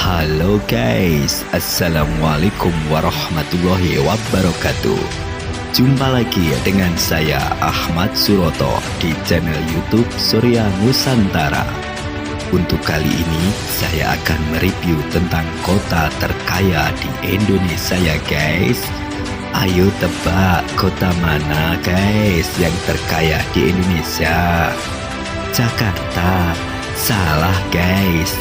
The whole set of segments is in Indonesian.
Halo guys, Assalamualaikum warahmatullahi wabarakatuh. Jumpa lagi dengan saya Ahmad Suroto di channel YouTube Surya Nusantara. Untuk kali ini saya akan mereview tentang kota terkaya di Indonesia ya guys. Ayo tebak kota mana guys yang terkaya di Indonesia? Jakarta. Salah guys.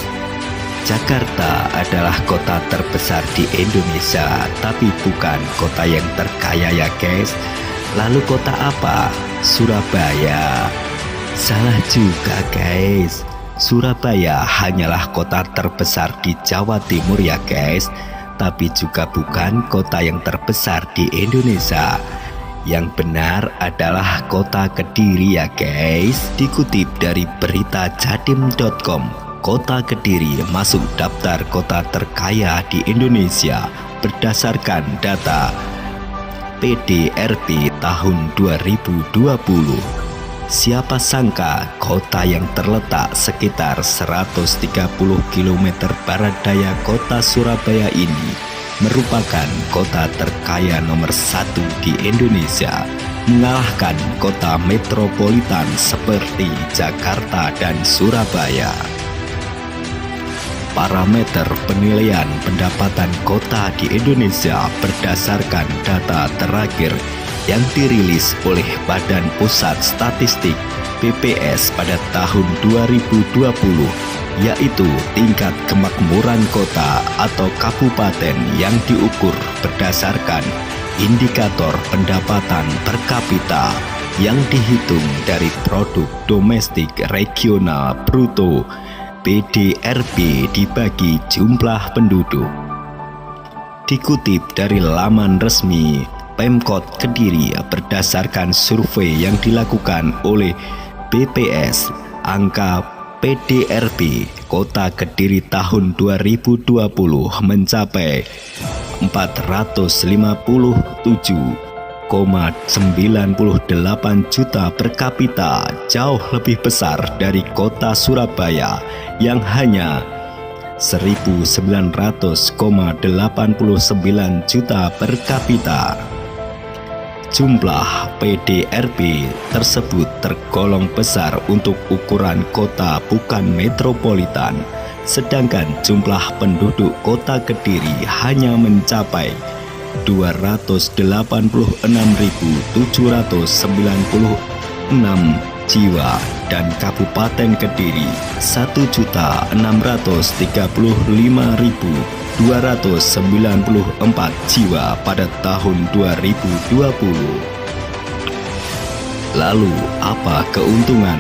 Jakarta adalah kota terbesar di Indonesia, tapi bukan kota yang terkaya ya guys. Lalu kota apa? Surabaya. Salah juga guys. Surabaya hanyalah kota terbesar di Jawa Timur ya guys, tapi juga bukan kota yang terbesar di Indonesia. Yang benar adalah kota Kediri ya guys. Dikutip dari berita jatim.com, Kota Kediri masuk daftar kota terkaya di Indonesia berdasarkan data PDRB tahun 2020. Siapa sangka kota yang terletak sekitar 130 km barat daya kota Surabaya ini merupakan kota terkaya nomor 1 di Indonesia, mengalahkan kota metropolitan seperti Jakarta dan Surabaya. Parameter penilaian pendapatan kota di Indonesia berdasarkan data terakhir yang dirilis oleh Badan Pusat Statistik BPS pada tahun 2020, yaitu tingkat kemakmuran kota atau kabupaten yang diukur berdasarkan indikator pendapatan per kapita yang dihitung dari produk domestik regional bruto PDRB dibagi jumlah penduduk. Dikutip dari laman resmi Pemkot Kediri berdasarkan survei yang dilakukan oleh BPS, angka PDRB Kota Kediri tahun 2020 mencapai 457,98 juta per kapita, jauh lebih besar dari kota Surabaya yang hanya 1.900,89 juta per kapita. Jumlah PDRB tersebut tergolong besar untuk ukuran kota bukan metropolitan, sedangkan jumlah penduduk kota Kediri hanya mencapai 286.796 jiwa dan Kabupaten Kediri 1.635.294 jiwa pada tahun 2020. Lalu apa keuntungan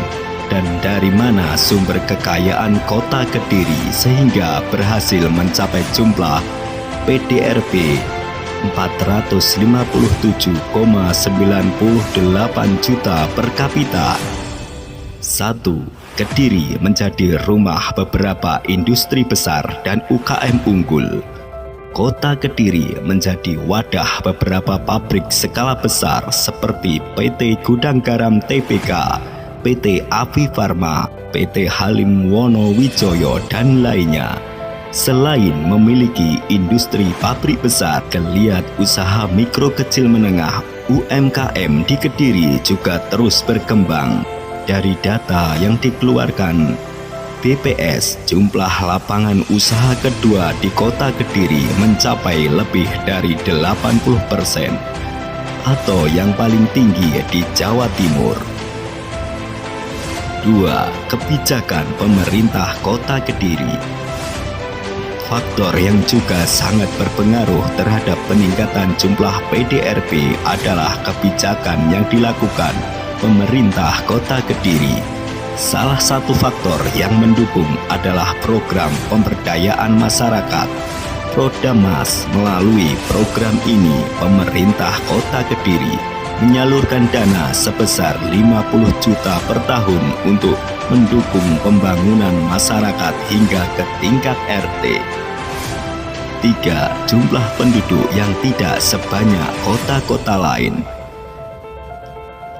dan dari mana sumber kekayaan kota Kediri sehingga berhasil mencapai jumlah PDRB 457,98 juta per kapita? 1. Kediri menjadi rumah beberapa industri besar dan UKM unggul. Kota Kediri menjadi wadah beberapa pabrik skala besar seperti PT Gudang Garam Tbk, PT Avi Farma, PT Halim Wonowijoyo, dan lainnya. Selain memiliki industri pabrik besar, geliat usaha mikro kecil menengah UMKM di Kediri juga terus berkembang. Dari data yang dikeluarkan BPS, jumlah lapangan usaha kedua di kota Kediri mencapai lebih dari 80%, atau yang paling tinggi di Jawa Timur. 2. Kebijakan pemerintah kota Kediri. Faktor yang juga sangat berpengaruh terhadap peningkatan jumlah PDRB adalah kebijakan yang dilakukan pemerintah kota Kediri. Salah satu faktor yang mendukung adalah program pemberdayaan masyarakat Prodamas. Melalui program ini, pemerintah kota Kediri menyalurkan dana sebesar 50 juta per tahun untuk mendukung pembangunan masyarakat hingga ke tingkat RT. 3. Jumlah penduduk yang tidak sebanyak kota-kota lain.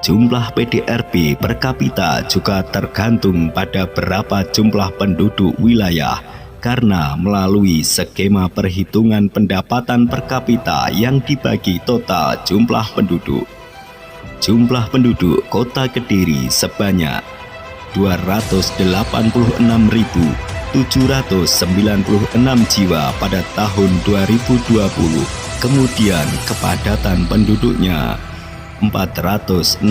Jumlah PDRB per kapita juga tergantung pada berapa jumlah penduduk wilayah karena melalui skema perhitungan pendapatan per kapita yang dibagi total jumlah penduduk. Jumlah penduduk Kota Kediri sebanyak 286.796 jiwa pada tahun 2020. Kemudian kepadatan penduduknya 411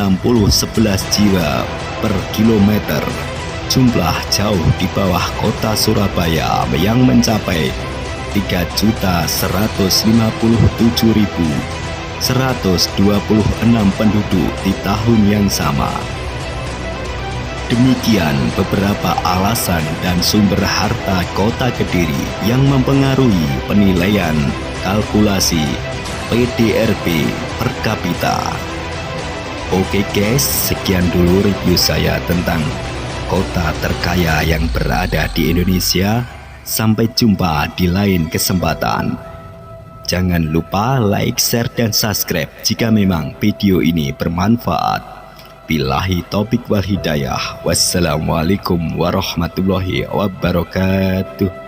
jiwa per kilometer. Jumlah jauh di bawah kota Surabaya yang mencapai 3.157.126 penduduk di tahun yang sama. Demikian beberapa alasan dan sumber harta Kota Kediri yang mempengaruhi penilaian kalkulasi PDRB per kapita. Oke guys, sekian dulu review saya tentang kota terkaya yang berada di Indonesia. Sampai jumpa di lain kesempatan. Jangan lupa like, share, dan subscribe jika memang video ini bermanfaat. Billahi taufiq wal hidayah. Wassalamualaikum warahmatullahi wabarakatuh.